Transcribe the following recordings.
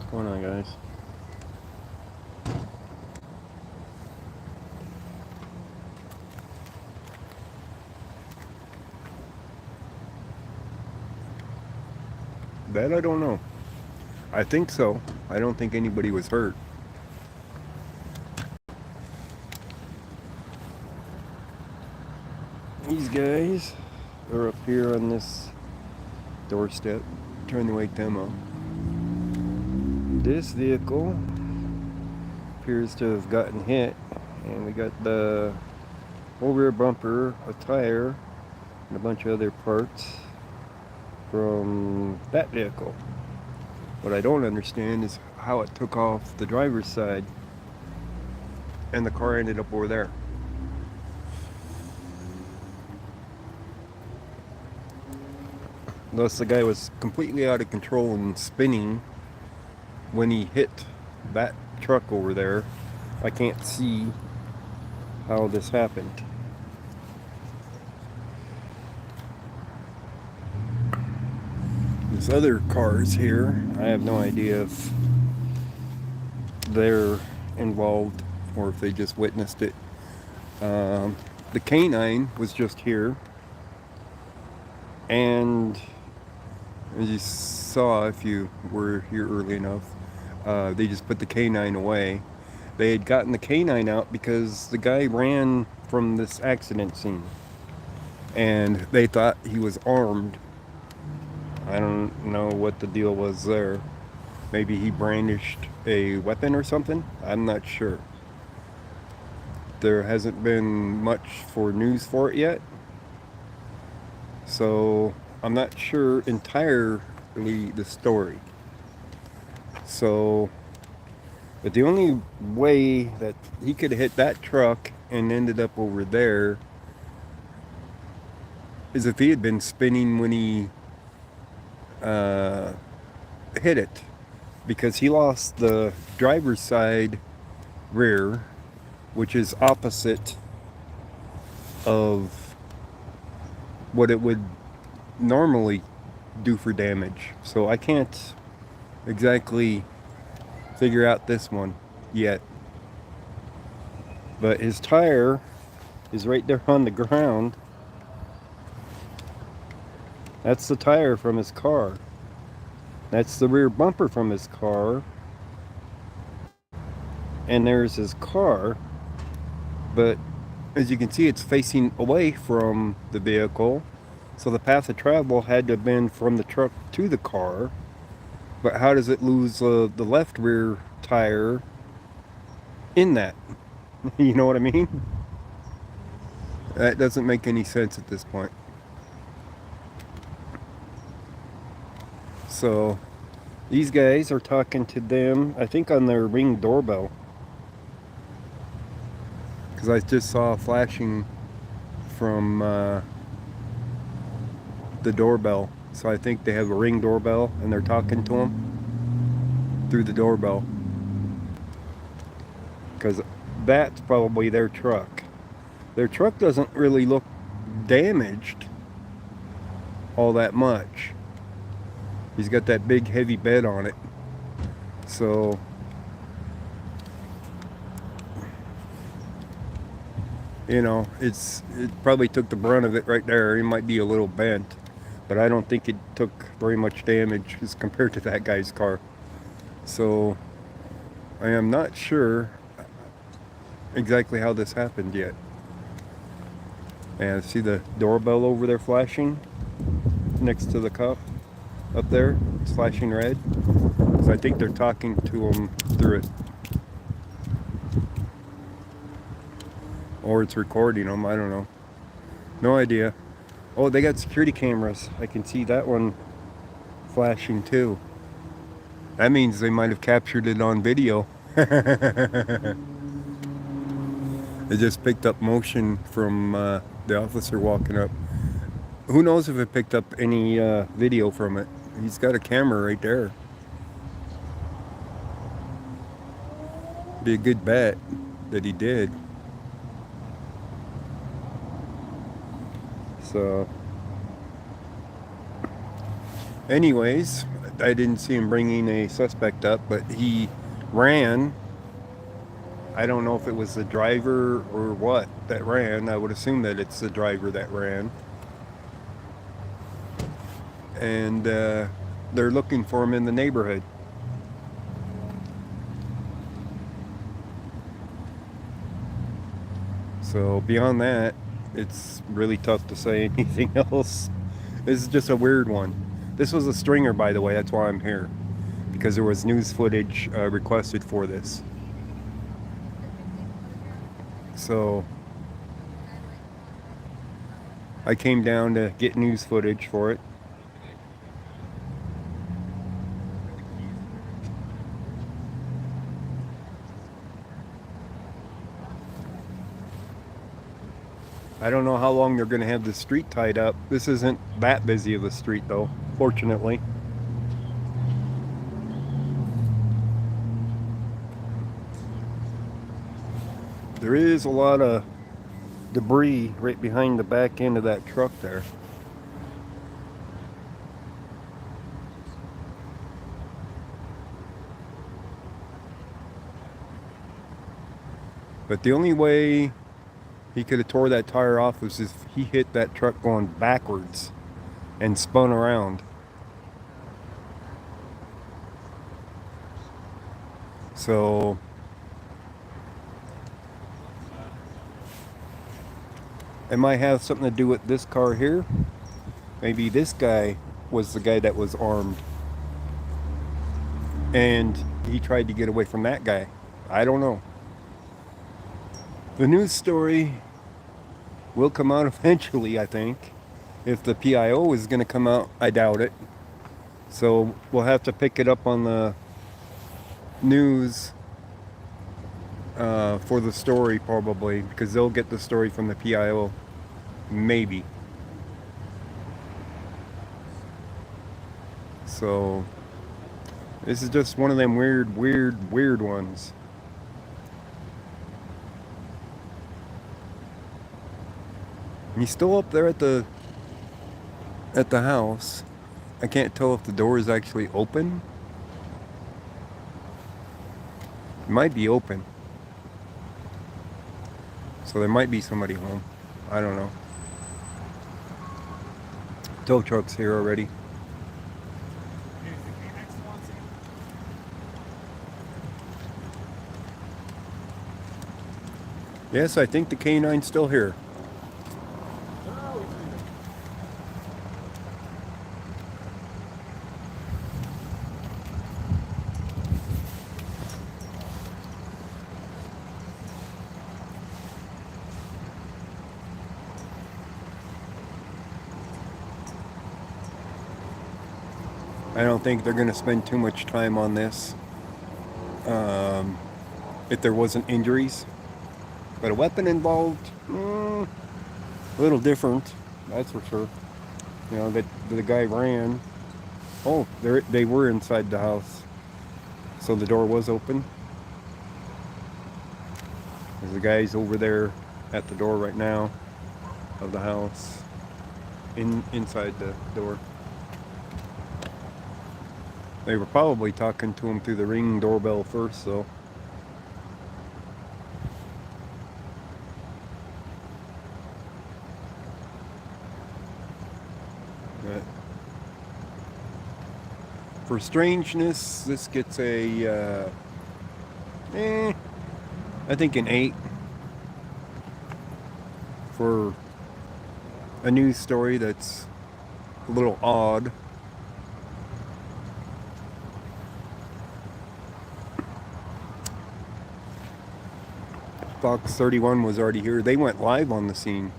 What's going on, guys? That I don't know. I think so. I don't think anybody was hurt. These guys are up here on this doorstep, trying to wake them up. This vehicle appears to have gotten hit, and we got the whole rear bumper, a tire, and a bunch of other parts from that vehicle. What I don't understand is how it took off the driver's side and the car ended up over there. Unless the guy was completely out of control and spinning when he hit that truck over there. I can't see how this happened. There's other cars here. I have no idea if they're involved or if they just witnessed it. The canine was just here, and as you saw, if you were here early enough, they just put the canine away. They had gotten the canine out because the guy ran from this accident scene, and they thought he was armed. I don't know what the deal was there. Maybe he brandished a weapon or something. I'm not sure. There hasn't been much for news for it yet, so I'm not sure entirely the story. So, but the only way that he could have hit that truck and ended up over there is if he had been spinning when he hit it, because he lost the driver's side rear, which is opposite of what it would normally do for damage. So I can't exactly figure out this one yet. But his tire is right there on the ground. That's the tire from his car. That's the rear bumper from his car. And there's his car. But as you can see, it's facing away from the vehicle. So the path of travel had to have been from the truck to the car. But how does it lose the left rear tire in that? You know what I mean? That doesn't make any sense at this point. So these guys are talking to them, I think, on their Ring doorbell. Because I just saw flashing from the doorbell. So I think they have a Ring doorbell and they're talking to them through the doorbell. Because that's probably their truck. Their truck doesn't really look damaged all that much. He's got that big heavy bed on it. So you know, it probably took the brunt of it right there. It might be a little bent, but I don't think it took very much damage as compared to that guy's car. So I am not sure exactly how this happened yet. And see the doorbell over there flashing next to the cop up there? It's flashing red. So I think they're talking to him through it. Or it's recording them, I don't know. No idea. Oh, they got security cameras. I can see that one flashing too. That means they might have captured it on video. It just picked up motion from the officer walking up. Who knows if it picked up any video from it. He's got a camera right there. Be a good bet that he did. So Anyways, I didn't see him bringing a suspect up, but he ran. I don't know if it was the driver or what that ran. I would assume that it's the driver that ran. And they're looking for him in the neighborhood. So beyond that, it's really tough to say anything else. This is just a weird one. This was a stringer, by the way. That's why I'm here, because there was news footage requested for this. So I came down to get news footage for it. I don't know how long they're going to have the street tied up. This isn't that busy of a street, though, fortunately. There is a lot of debris right behind the back end of that truck there. But the only way he could have tore that tire off was if he hit that truck going backwards and spun around. So it might have something to do with this car here. Maybe this guy was the guy that was armed and he tried to get away from that guy. I don't know. The news story will come out eventually, I think. If the PIO is going to come out, I doubt it. So we'll have to pick it up on the news for the story, probably, because they'll get the story from the PIO. Maybe. So this is just one of them weird ones. And he's still up there at the house. I can't tell if the door is actually open. It might be open. So there might be somebody home. I don't know. Tow truck's here already. Yes, I think the K9's still here. I don't think they're going to spend too much time on this if there wasn't injuries. But a weapon involved, a little different, that's for sure. You know, that the guy ran. Oh, they were inside the house. So the door was open. There's the guy's over there at the door right now of the house, inside the door. They were probably talking to him through the Ring doorbell first, though. But for strangeness, this gets a, I think an 8 for a news story that's a little odd. Fox 31 was already here. They went live on the scene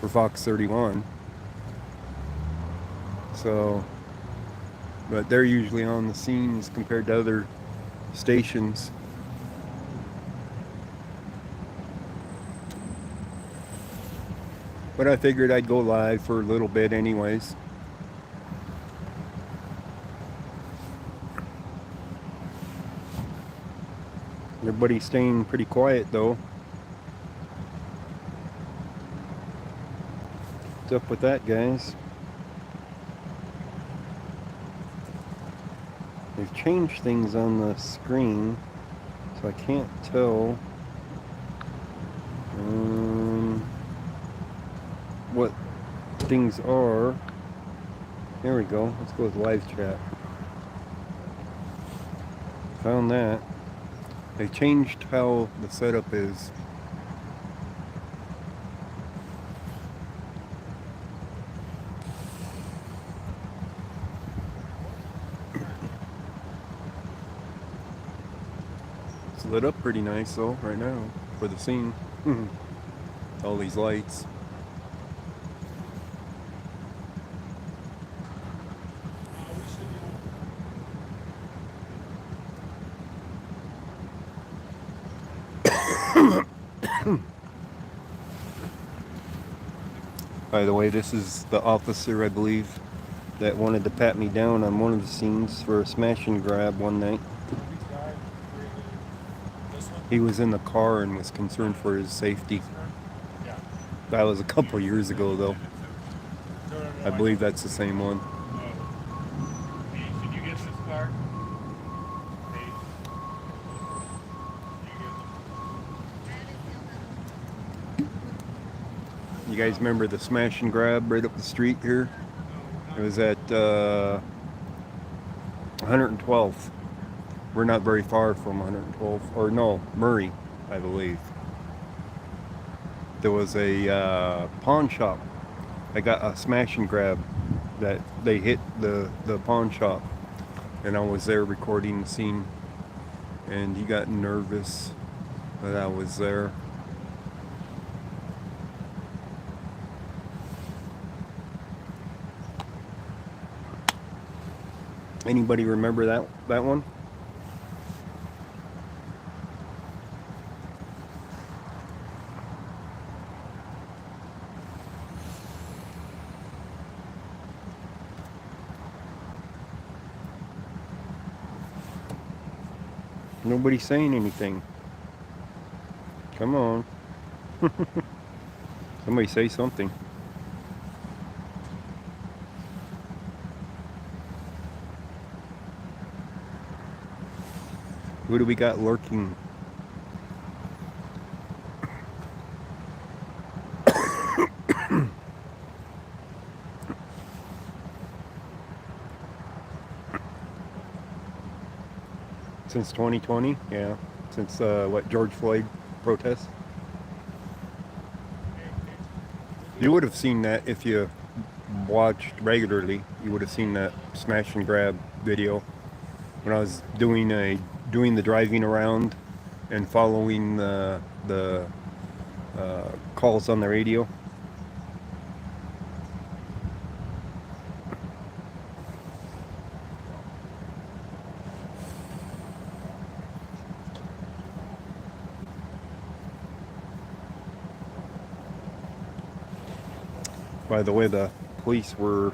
for Fox 31. So, but they're usually on the scenes compared to other stations. But I figured I'd go live for a little bit anyways. Everybody's staying pretty quiet though. What's up with that, guys? They've changed things on the screen, so I can't tell what things are. There we go. Let's go with live chat. Found that. They changed how the setup is. It's lit up pretty nice though right now for the scene. All these lights. By the way, this is the officer, I believe, that wanted to pat me down on one of the scenes for a smash and grab one night. He was in the car and was concerned for his safety. That was a couple years ago, though. I believe that's the same one. Should you get this car? You guys remember the smash and grab right up the street here? It was at 112th. We're not very far from 112th. Or no, Murray, I believe. There was a pawn shop. I got a smash and grab that they hit the pawn shop. And I was there recording the scene. And he got nervous that I was there. Anybody remember that one? Nobody's saying anything. Come on. Somebody say something. Who do we got lurking? Since 2020? Yeah. Since what, George Floyd protests? You would have seen that if you watched regularly. You would have seen that smash and grab video when I was doing the driving around and following the calls on the radio. By the way, the police were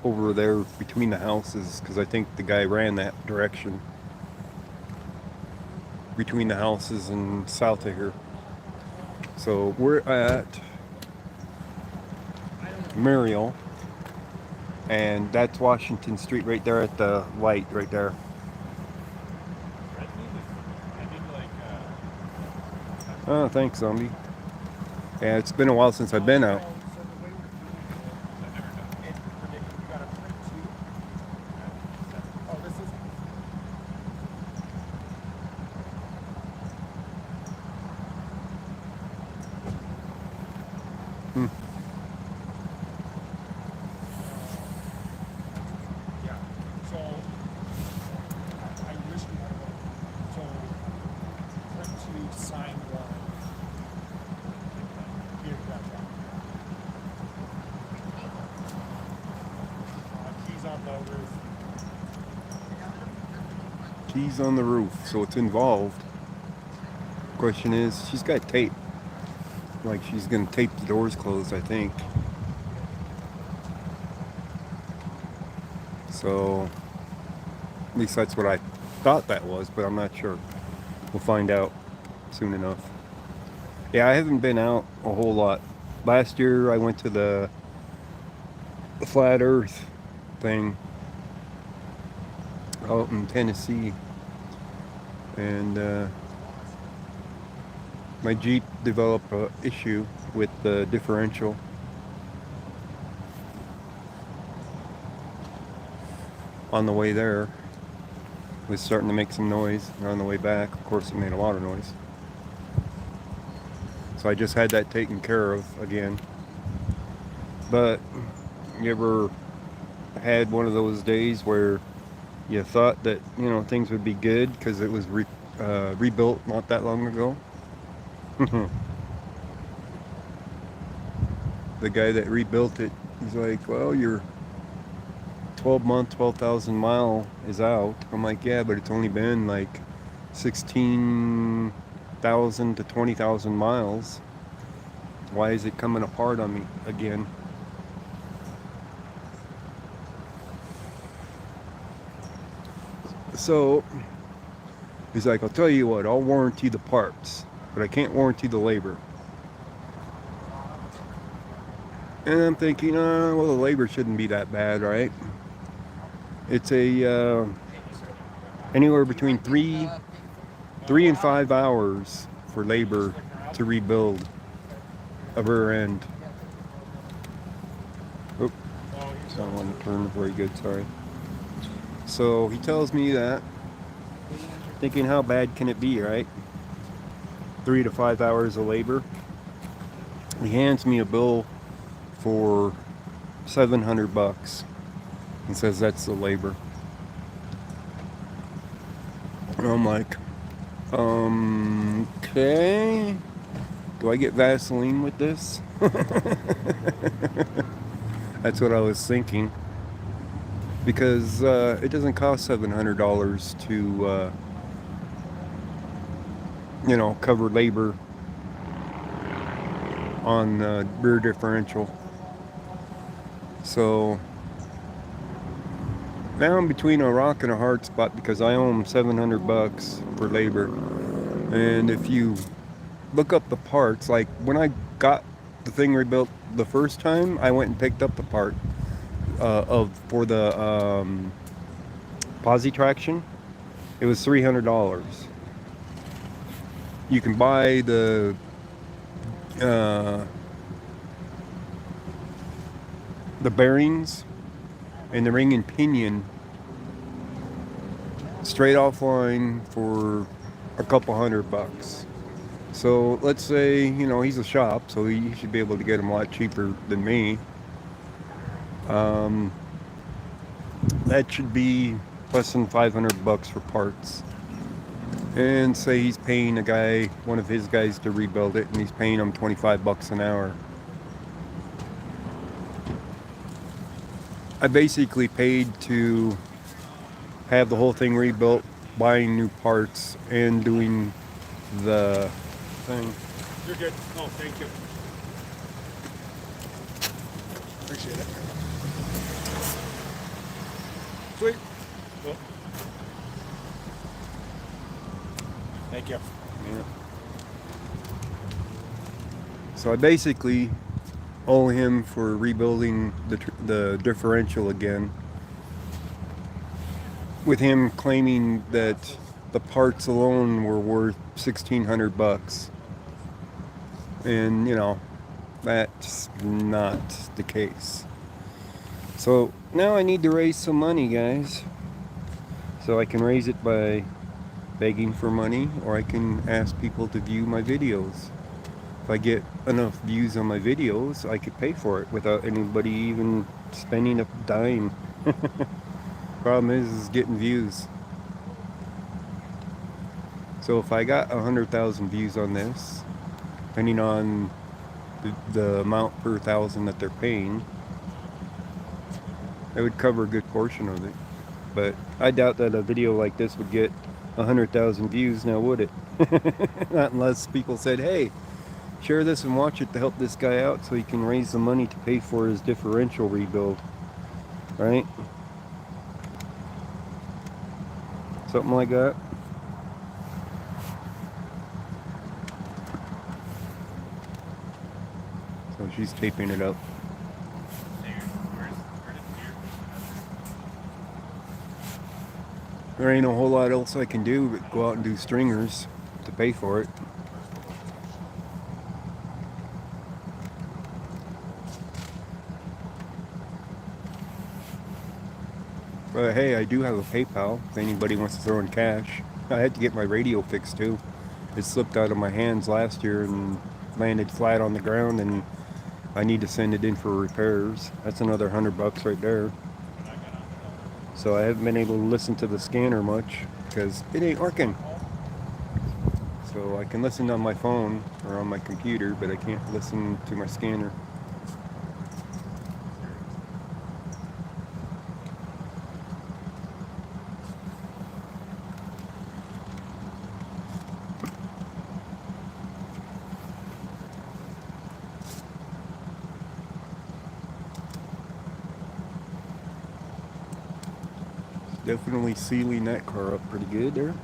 over there between the houses because I think the guy ran that direction. Between the houses and south of here. So we're at Muriel, and that's Washington Street right there at the light right there. Oh, thanks, zombie. Yeah, it's been a while since I've been out. Keys on the roof, so it's involved. Question is, she's got tape. Like she's gonna tape the doors closed, I think. So, at least that's what I thought that was, but I'm not sure. We'll find out soon enough. Yeah, I haven't been out a whole lot. Last year I went to the Flat Earth thing. out in Tennessee, and my Jeep developed an issue with the differential. On the way there, it was starting to make some noise, and on the way back, of course, it made a lot of noise. So I just had that taken care of again. But you ever had one of those days where you thought that, you know, things would be good because it was rebuilt not that long ago? The guy that rebuilt it, he's like, well, your 12,000 mile is out. I'm like, yeah, but it's only been like 16,000 to 20,000 miles. Why is it coming apart on me again? So he's like, I'll tell you what, I'll warranty the parts, but I can't warranty the labor. And I'm thinking, well, the labor shouldn't be that bad, right? It's a anywhere between three and 5 hours for labor to rebuild a rear end. Oop, I don't want to turn very good, sorry. So he tells me that, thinking how bad can it be, right? 3 to 5 hours of labor. He hands me a bill for $700 and says that's the labor. And I'm like, okay, do I get Vaseline with this? That's what I was thinking, because it doesn't cost $700 to you know, cover labor on the rear differential. So now I'm between a rock and a hard spot because I owe him $700 for labor. And if you look up the parts, like when I got the thing rebuilt the first time, I went and picked up the part for the posi traction. It was $300. You can buy the bearings and the ring and pinion straight offline for a couple $100. So let's say, you know, he's a shop, so he should be able to get them a lot cheaper than me. That should be less than $500 for parts. And say he's paying a guy, one of his guys, to rebuild it, and he's paying him $25 an hour. I basically paid to have the whole thing rebuilt, buying new parts, and doing the thing. You're good. Oh, thank you. Appreciate it. Sweet. Well, thank you. Yeah. So I basically owe him for rebuilding the differential again, with him claiming that the parts alone were worth $1,600. And, you know, that's not the case. So now I need to raise some money, guys. So I can raise it by begging for money, or I can ask people to view my videos. If I get enough views on my videos, I could pay for it without anybody even spending a dime. Problem is getting views. So if I got 100,000 views on this, depending on the amount per thousand that they're paying, it would cover a good portion of it. But I doubt that a video like this would get 100,000 views, now would it? Not unless people said, hey, share this and watch it to help this guy out so he can raise the money to pay for his differential rebuild. Right? Something like that. So she's taping it up. There ain't a whole lot else I can do but go out and do stringers to pay for it. But hey, I do have a PayPal if anybody wants to throw in cash. I had to get my radio fixed too. It slipped out of my hands last year and landed flat on the ground, and I need to send it in for repairs. That's another $100 right there. So I haven't been able to listen to the scanner much because it ain't working. So I can listen on my phone or on my computer, but I can't listen to my scanner. Definitely sealing that car up pretty good there.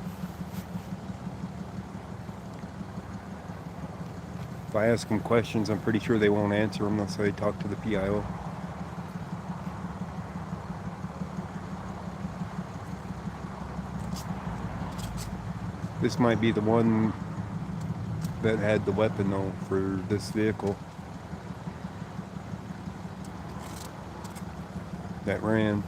If I ask them questions, I'm pretty sure they won't answer them unless I talk to the PIO. This might be the one that had the weapon though for this vehicle that ran.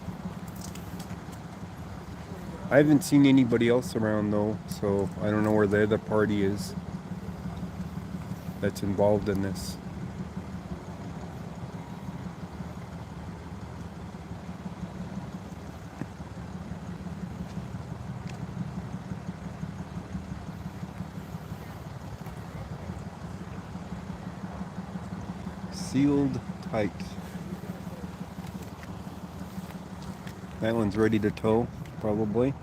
I haven't seen anybody else around though, so I don't know where the other party is that's involved in this. Sealed tight. That one's ready to tow, probably.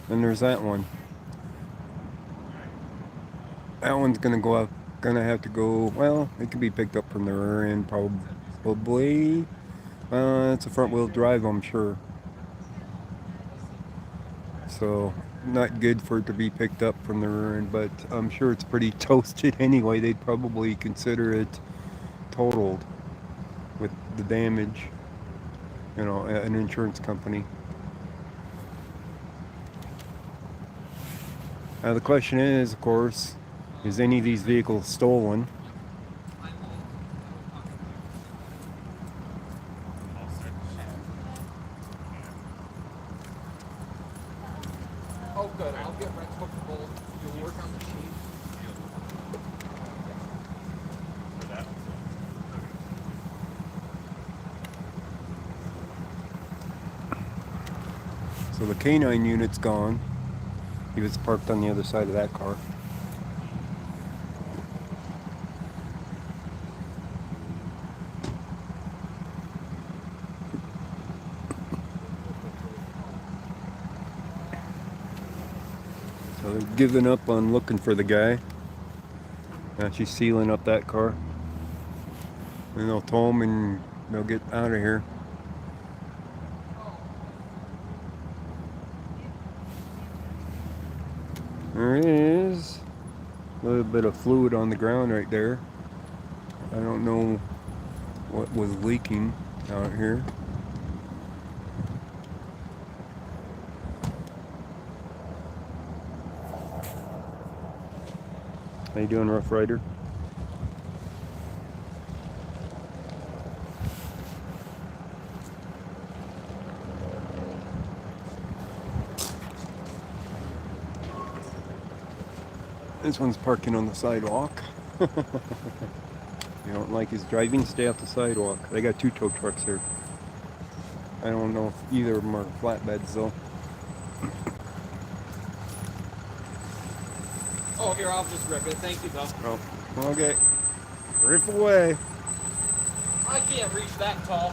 Then there's that one. That one's gonna have to go, well, it could be picked up from the rear end, probably. It's a front wheel drive, I'm sure. So, not good for it to be picked up from the rear end, but I'm sure it's pretty toasted anyway. They'd probably consider it totaled with the damage, an insurance company. Now the question is, of course, is any of these vehicles stolen? Oh, good. I'll get Brent's book for both. You'll work on the sheet. So the K9 unit's gone. He was parked on the other side of that car. So they're giving up on looking for the guy. Now she's sealing up that car. And they'll tow him and they'll get out of here. There is a little bit of fluid on the ground right there. I don't know what was leaking out here. How you doing, Rough Rider? This one's parking on the sidewalk. You don't like his driving? Stay off the sidewalk. They got 2 tow trucks here. I don't know if either of them are flatbeds though. Oh, here, I'll just rip it. Thank you, though. Oh, okay. Rip away. I can't reach that tall.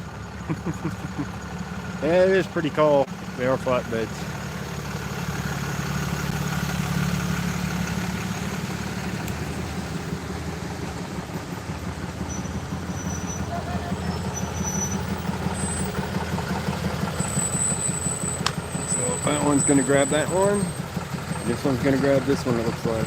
Yeah, it is pretty tall. They are flatbeds. So that one's gonna grab that one. This one's gonna grab this one, it looks like.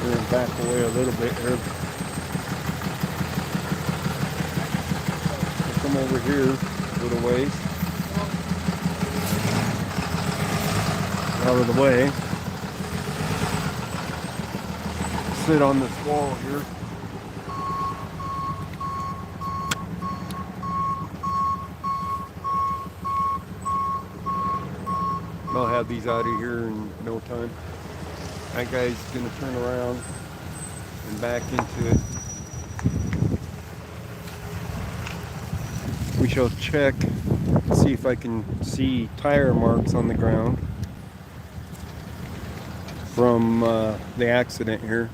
We're gonna back away a little bit here. come over here a little ways. Out of the way. Sit on this wall here. I'll have these out of here in no time. That guy's gonna turn around and back into it. We shall check, see if I can see tire marks on the ground from the accident here.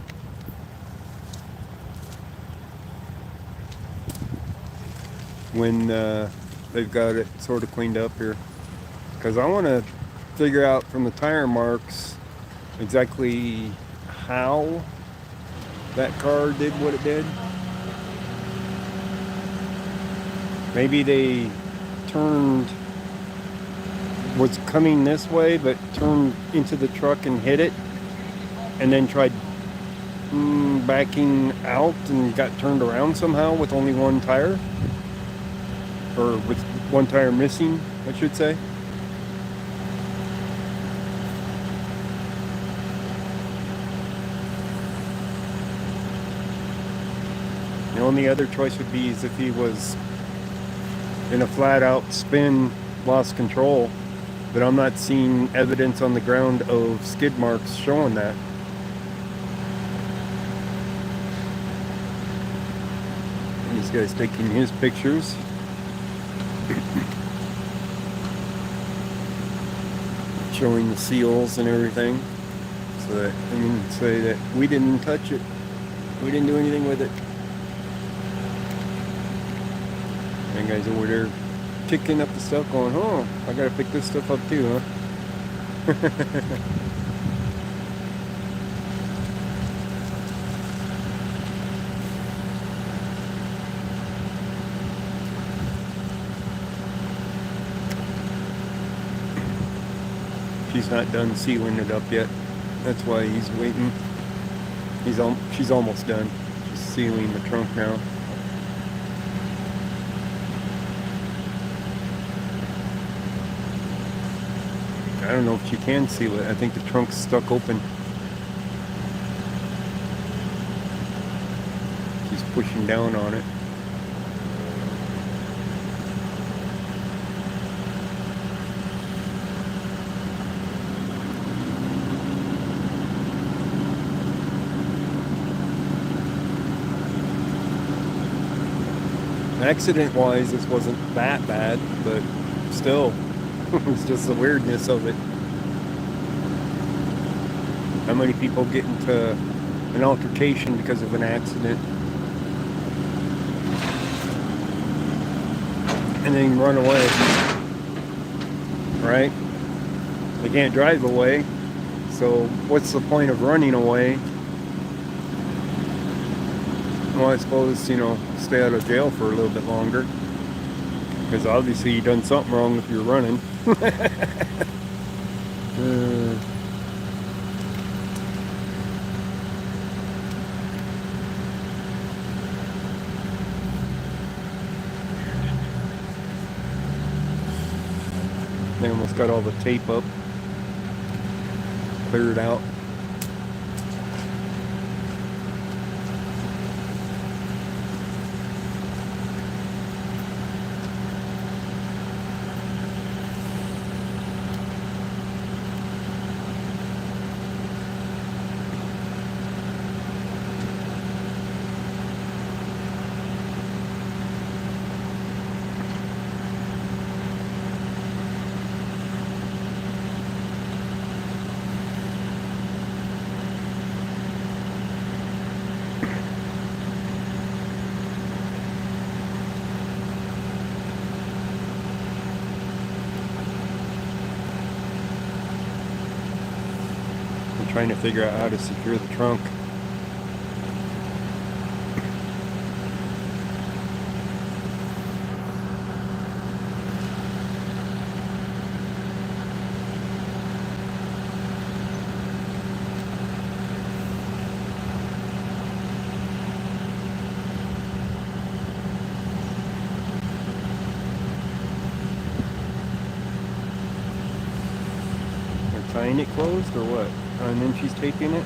When they've got it sort of cleaned up here. Because I want to figure out from the tire marks exactly how that car did what it did. Maybe they was coming this way, but turned into the truck and hit it, and then tried backing out and got turned around somehow with only one tire, or with one tire missing, I should say. The only other choice would be is if he was in a flat-out spin, lost control, but I'm not seeing evidence on the ground of skid marks showing that. And this guy's taking his pictures. Showing the seals and everything, so that I can say that we didn't touch it. We didn't do anything with it. And guys over there kicking up the stuff going, oh, I gotta pick this stuff up too, huh? She's not done sealing it up yet. That's why he's waiting. She's almost done. She's sealing the trunk now. I don't know if she can seal it. I think the trunk's stuck open. She's pushing down on it. Accident-wise, this wasn't that bad, but still. It's just the weirdness of it. How many people get into an altercation because of an accident and then run away, right? They can't drive away, so what's the point of running away? Well, I suppose, stay out of jail for a little bit longer. Because obviously you done something wrong if you're running. They almost got all the tape up. Cleared out. Trying to figure out how to secure the trunk. behind it closed or what? And then she's taping it?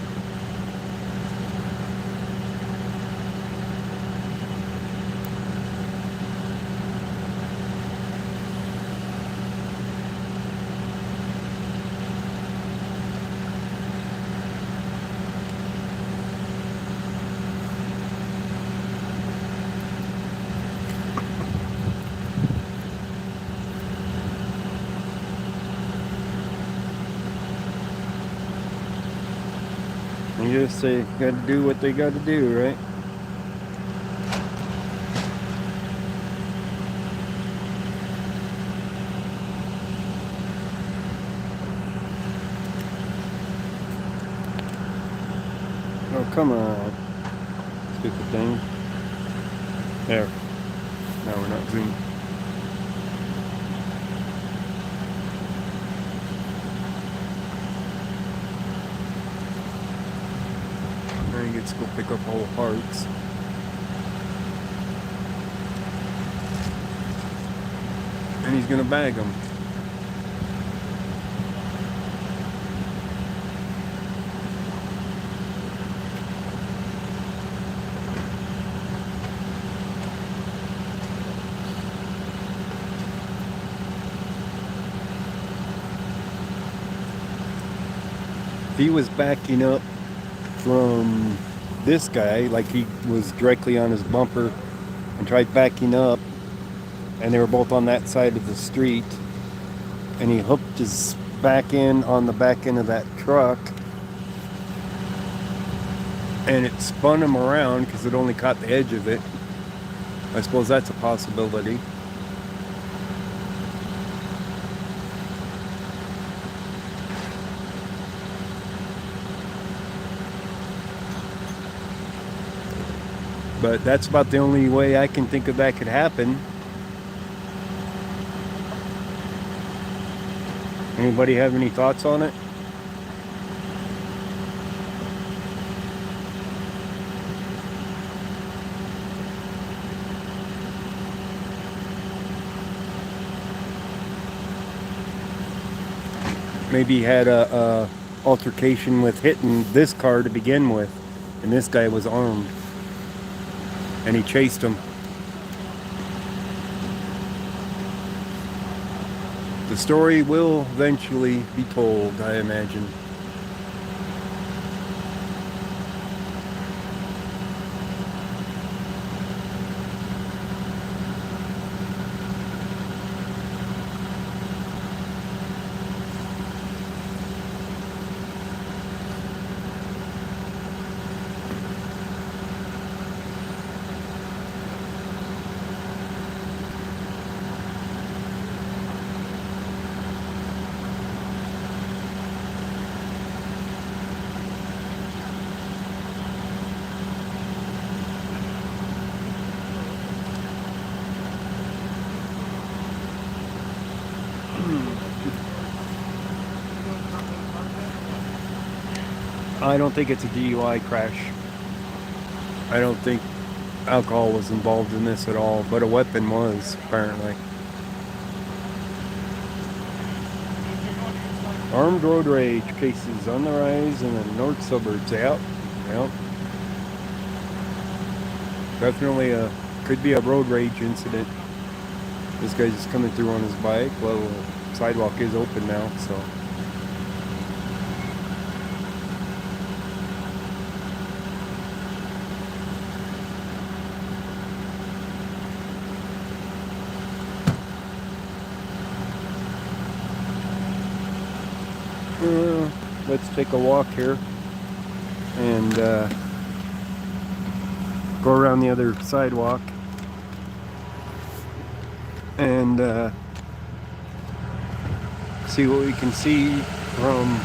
You just say, gotta do what they gotta do, right? Oh, come on. Stupid thing. There. Now we're not zooming. Now he gets to go pick up all the parts. And he's gonna bag them. He was backing up from this guy, like he was directly on his bumper, and tried backing up, and they were both on that side of the street, and he hooked his back end on the back end of that truck, and it spun him around because it only caught the edge of it. I suppose that's a possibility. But that's about the only way I can think of that could happen. Anybody have any thoughts on it? Maybe he had a altercation with hitting this car to begin with, and this guy was armed. And he chased him. The story will eventually be told, I imagine. I don't think it's a DUI crash. I don't think alcohol was involved in this at all, but a weapon was, apparently. Armed road rage cases on the rise in the north suburbs. Yep. Definitely could be a road rage incident. This guy's just coming through on his bike. Well, the sidewalk is open now, so. Let's take a walk here and go around the other sidewalk and see what we can see from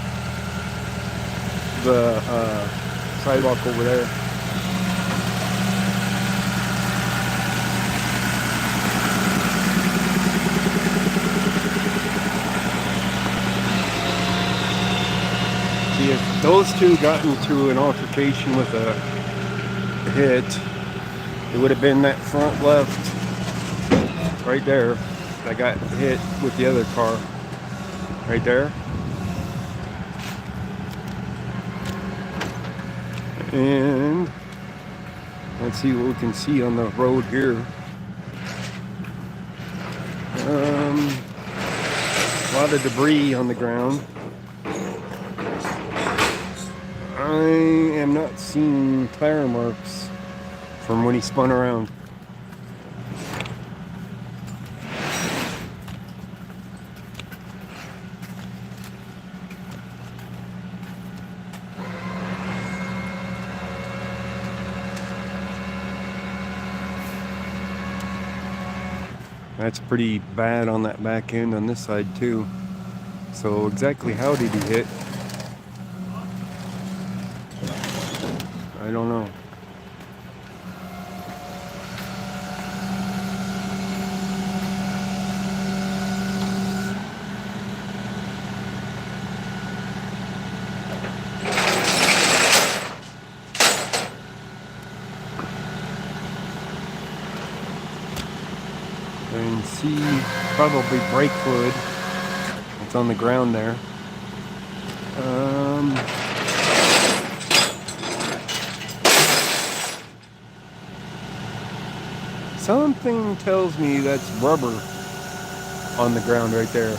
the sidewalk over there. See, if those two got into an altercation with a hit, it would have been that front left right there that got hit with the other car right there. And let's see what we can see on the road here. A lot of debris on the ground. I am not seeing tire marks from when he spun around. That's pretty bad on that back end on this side too. So exactly how did he hit? I don't know. You can see probably brake fluid. It's on the ground there. Something tells me that's rubber on the ground right there.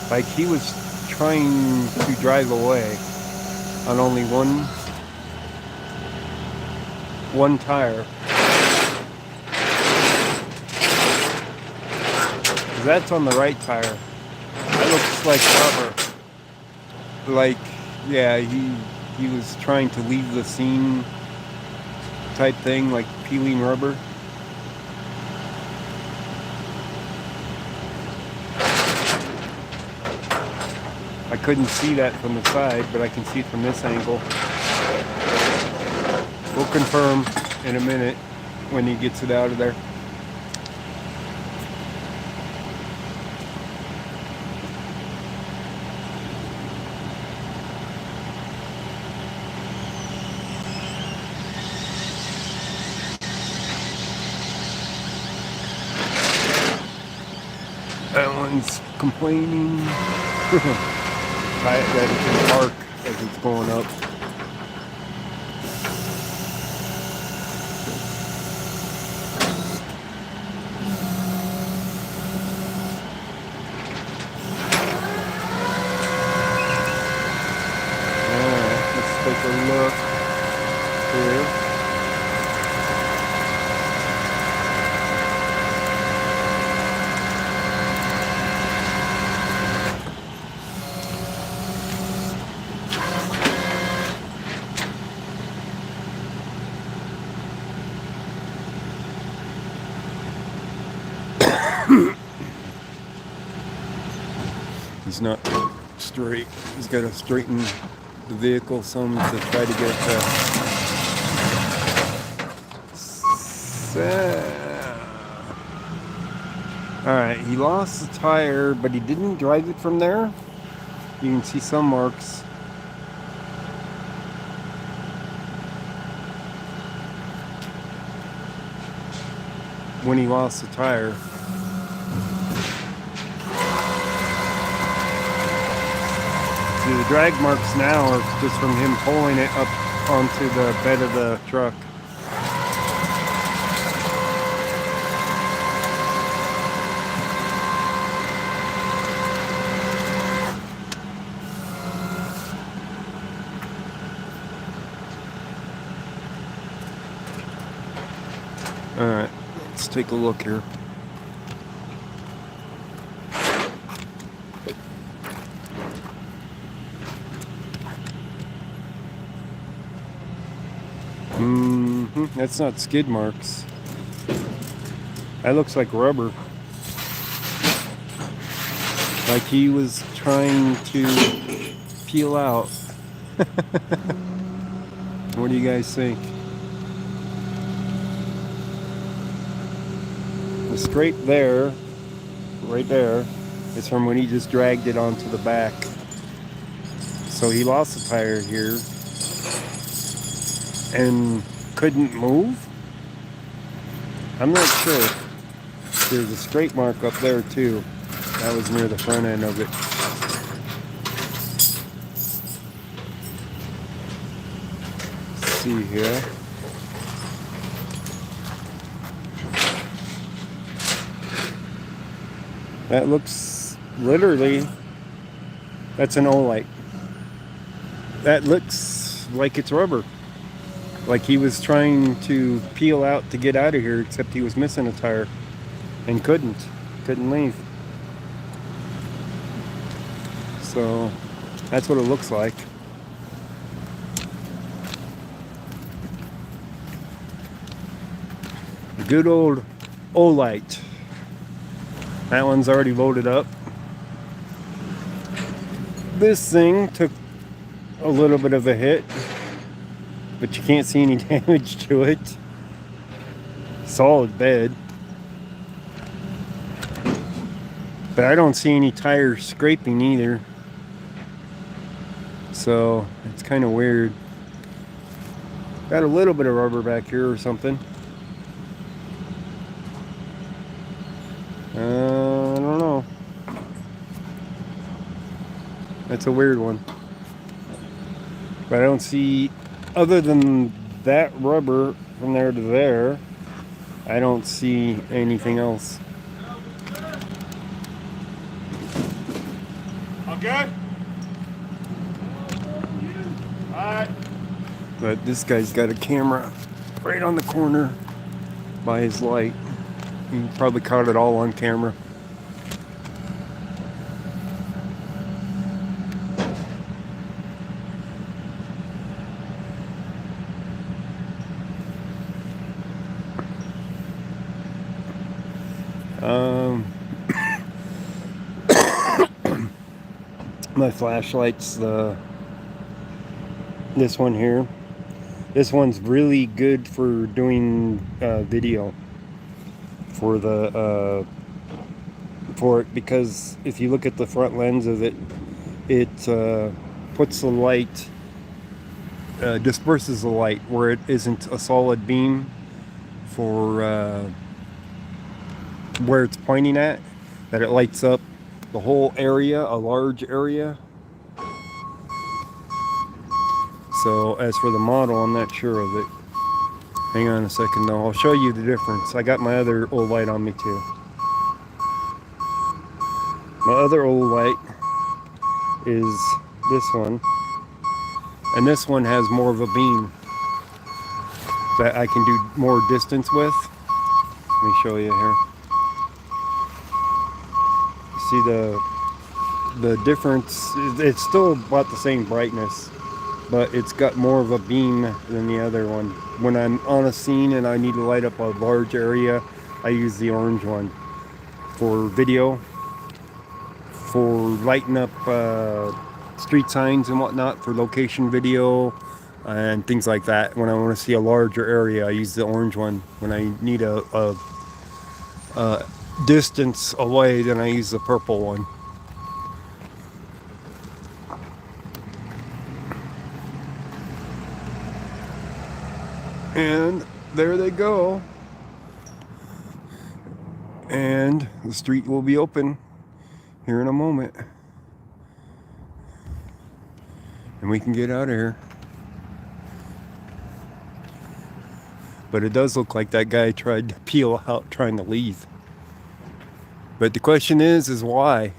Like he was trying to drive away on only one tire. That's on the right tire. That looks like rubber. Like, yeah, he was trying to leave the scene type thing, like peeling rubber. I couldn't see that from the side, but I can see it from this angle. We'll confirm in a minute when he gets it out of there. That one's complaining that it can park as it's going up. Alright, let's take a look here. He's not straight. He's got to straighten the vehicle some to try to get Alright, he lost the tire, but he didn't drive it from there. You can see some marks. When he lost the tire. See, the drag marks now are just from him pulling it up onto the bed of the truck. Alright, let's take a look here. That's not skid marks. That looks like rubber. Like he was trying to peel out. What do you guys think? The straight there, right there, is from when he just dragged it onto the back. So he lost the tire here and couldn't move. I'm not sure. There's a straight mark up there too. That was near the front end of it. see here. That looks literally, that's an Olite. That looks like it's rubber. Like he was trying to peel out to get out of here, except he was missing a tire and couldn't leave. So that's what it looks like. Good old Olite. That one's already loaded up. This thing took a little bit of a hit, but you can't see any damage to it. Solid bed. But I don't see any tire scraping either. So it's kind of weird. Got a little bit of rubber back here or something. I don't know. That's a weird one. But I don't see, other than that rubber from there to there, I don't see anything else. All good? Alright. But this guy's got a camera right on the corner by his light. He probably caught it all on camera. My flashlight's this one here. This one's really good for doing video for it, because if you look at the front lens of it, it puts the light, disperses the light where it isn't a solid beam for where it's pointing at, that it lights up the whole area, a large area. So as for the model, I'm not sure of it. Hang on a second though, I'll show you the difference. I got my other old light on me too. My other old light is this one, and this one has more of a beam that I can do more distance with. Let me show you here. See the difference? It's still about the same brightness, but it's got more of a beam than the other one. When I'm on a scene and I need to light up a large area, I use the orange one for video, for lighting up street signs and whatnot, for location video and things like that. When I want to see a larger area, I use the orange one. When I need a distance away, then I use the purple one. And there they go. And the street will be open here in a moment. And we can get out of here. But it does look like that guy tried to peel out trying to leave. But the question is why?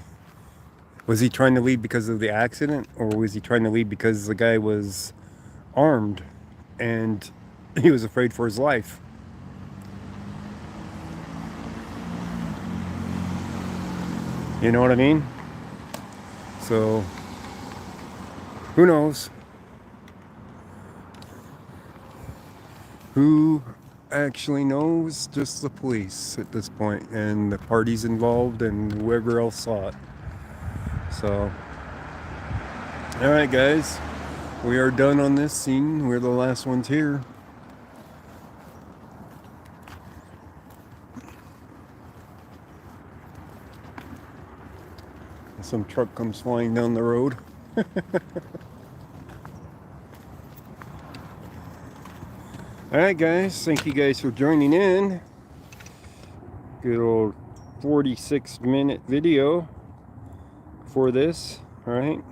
Was he trying to leave because of the accident? Or was he trying to leave because the guy was armed and he was afraid for his life? You know what I mean? So, who knows? Who actually knows? Just the police at this point, and the parties involved, and whoever else saw it. So, alright guys, we are done on this scene. We're the last ones here. Some truck comes flying down the road. Alright guys, thank you guys for joining in. Good old 46-minute video for this, alright?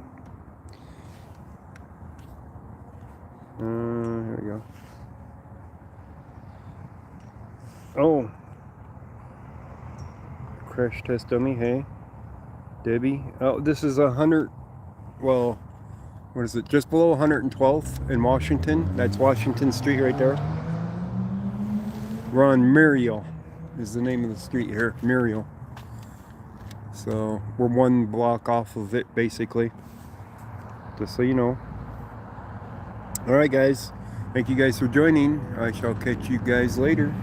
Here we go. Oh. Crash test dummy, hey. Debbie. Oh, this is 100, well, what is it? Just below 112th in Washington. That's Washington Street right there. We're on Muriel is the name of the street here, Muriel. So we're one block off of it, basically. Just so you know. Alright guys, thank you guys for joining. I shall catch you guys later.